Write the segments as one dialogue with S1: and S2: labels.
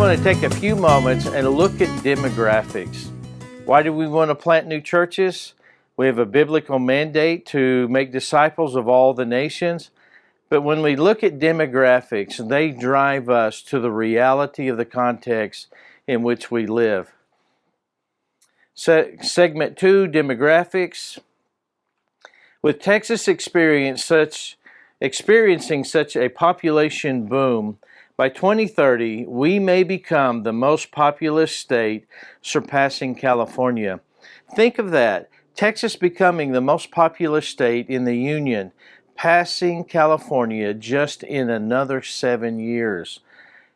S1: want to take a few moments and look at demographics. Why do we want to plant new churches? We have a biblical mandate to make disciples of all the nations. But when we look at demographics, they drive us to the reality of the context in which we live. Segment 2, demographics. With Texas experiencing such a population boom, by 2030, we may become the most populous state, surpassing California. Think of that. Texas becoming the most populous state in the Union, passing California just in another 7 years.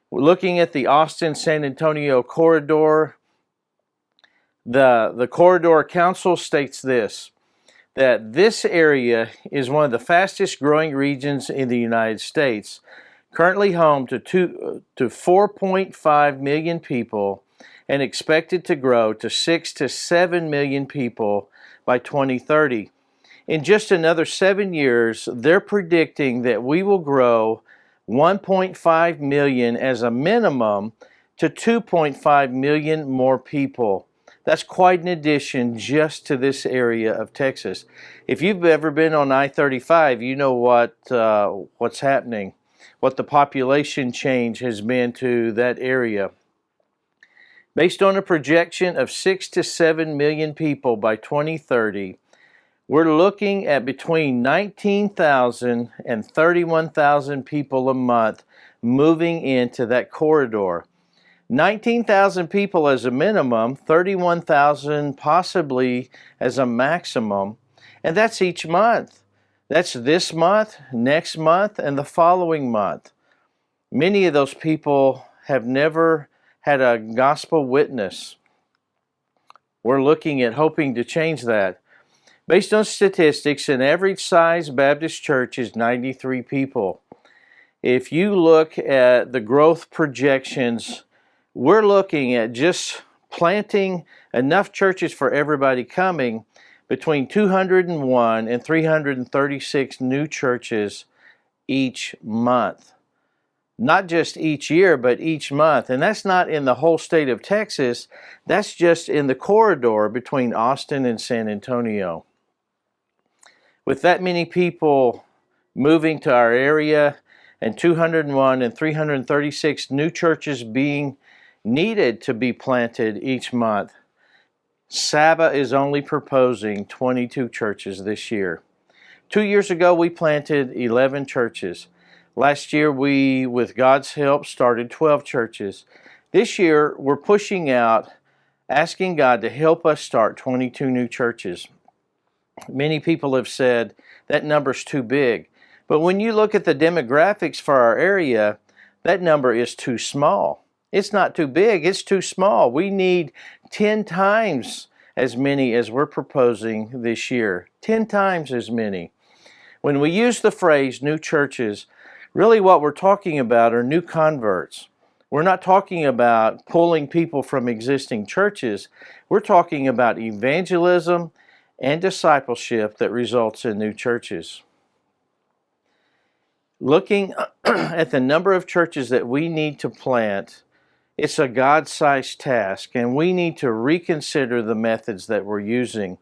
S1: We're looking at the Austin-San Antonio corridor. The Corridor Council states this, that this area is one of the fastest growing regions in the United States, currently home to 4.5 million people and expected to grow to 6 to 7 million people by 2030. In just another 7 years, they're predicting that we will grow 1.5 million as a minimum to 2.5 million more people. That's quite an addition just to this area of Texas. If you've ever been on I-35, you know what's happening, what the population change has been to that area. Based on a projection of 6 to 7 million people by 2030, we're looking at between 19,000 and 31,000 people a month moving into that corridor. 19,000 people as a minimum, 31,000 possibly as a maximum, and that's each month. That's this month, next month, and the following month. Many of those people have never had a gospel witness. We're looking at hoping to change that. Based on statistics, an average size Baptist church is 93 people. If you look at the growth projections, we're looking at just planting enough churches for everybody coming, between 201 and 336 new churches each month. Not just each year, but each month. And that's not in the whole state of Texas. That's just in the corridor between Austin and San Antonio. With that many people moving to our area and 201 and 336 new churches being needed to be planted each month, SABA is only proposing 22 churches this year. 2 years ago, we planted 11 churches. Last year, we, with God's help, started 12 churches. This year, we're pushing out, asking God to help us start 22 new churches. Many people have said that number's too big. But when you look at the demographics for our area, that number is too small. It's not too big, it's too small. We need 10 times as many as we're proposing this year. 10 times as many. When we use the phrase new churches, really what we're talking about are new converts. We're not talking about pulling people from existing churches. We're talking about evangelism and discipleship that results in new churches. Looking at the number of churches that we need to plant, it's a God-sized task, and we need to reconsider the methods that we're using.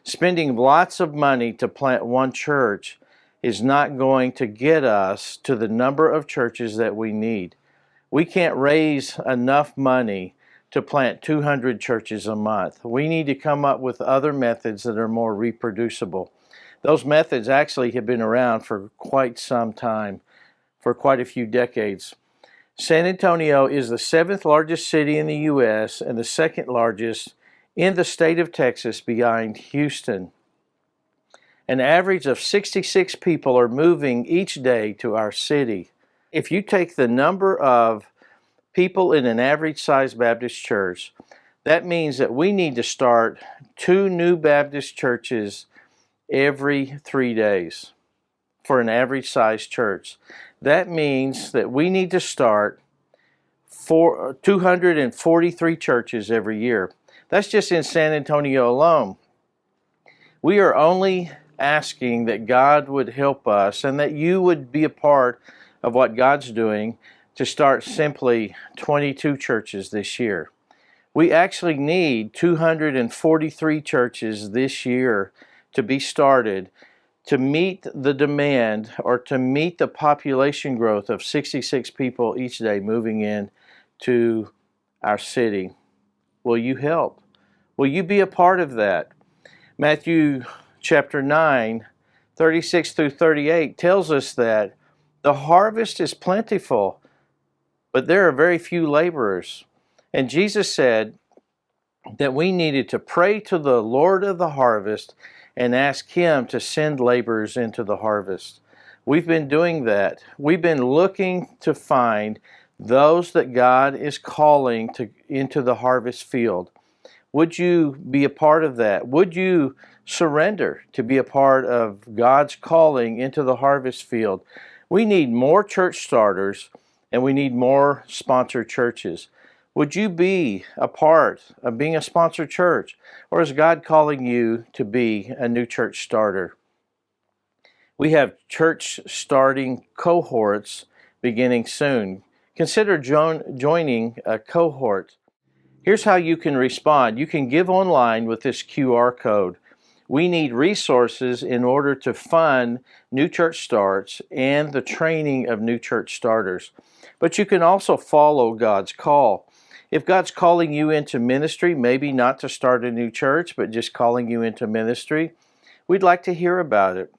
S1: Spending lots of money to plant one church is not going to get us to the number of churches that we need. We can't raise enough money to plant 200 churches a month. We need to come up with other methods that are more reproducible. Those methods actually have been around for quite some time, for quite a few decades. San Antonio is the 7th largest city in the U.S. and the 2nd largest in the state of Texas behind Houston. An average of 66 people are moving each day to our city. If you take the number of people in an average-sized Baptist church, that means that we need to start 2 new Baptist churches every 3 days for an average-sized church. That means that we need to start 243 churches every year. That's just in San Antonio alone. We are only asking that God would help us and that you would be a part of what God's doing to start simply 22 churches this year. We actually need 243 churches this year to be started to meet the demand or to meet the population growth of 66 people each day moving in to our city. Will you help? Will you be a part of that? Matthew chapter 9, 36 through 38 tells us that the harvest is plentiful, but there are very few laborers. And Jesus said that we needed to pray to the Lord of the harvest and ask Him to send laborers into the harvest. We've been doing that. We've been looking to find those that God is calling into the harvest field. Would you be a part of that? Would you surrender to be a part of God's calling into the harvest field? We need more church starters and we need more sponsored churches. Would you be a part of being a sponsored church? Or is God calling you to be a new church starter? We have church starting cohorts beginning soon. Consider joining a cohort. Here's how you can respond. You can give online with this QR code. We need resources in order to fund new church starts and the training of new church starters. But you can also follow God's call. If God's calling you into ministry, maybe not to start a new church, but just calling you into ministry, we'd like to hear about it.